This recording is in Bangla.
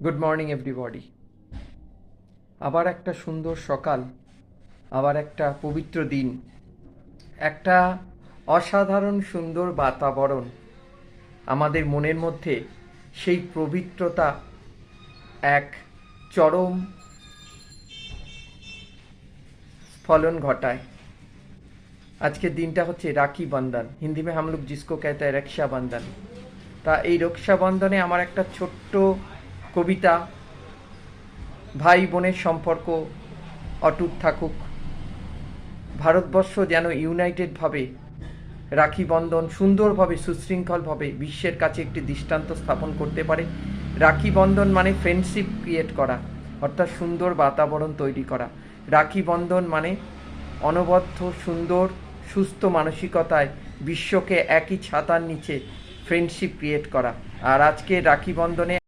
Good morning everybody. আবার একটা সুন্দর সকাল, আবার একটা পবিত্র দিন, একটা অসাধারণ সুন্দর বাতাবরণ। আমাদের মনের মধ্যে সেই পবিত্রতা এক চরম স্ফলন ঘটায়। আজকের দিনটা হচ্ছে রাখি বন্ধন। হিন্দি में हम लोग जिसको कहते हैं रक्षाबंधन। তা এই রক্ষাবন্ধনে আমার একটা ছোট্ট কবিতা, ভাই বোনের সম্পর্ক অটুট থাকুক, ভারতবর্ষ যেন ইউনাইটেডভাবে রাখি বন্ধন সুন্দরভাবে সুশৃঙ্খলভাবে বিশ্বের কাছে একটি দৃষ্টান্ত স্থাপন করতে পারে। রাখি বন্ধন মানে ফ্রেন্ডশিপ ক্রিয়েট করা, অর্থাৎ সুন্দর বাতাবরণ তৈরি করা। রাখি বন্ধন মানে অনবদ্য সুন্দর সুস্থ মানসিকতায় বিশ্বকে একই ছাতার নিচে ফ্রেন্ডশিপ ক্রিয়েট করা। আর আজকে রাখি বন্ধনে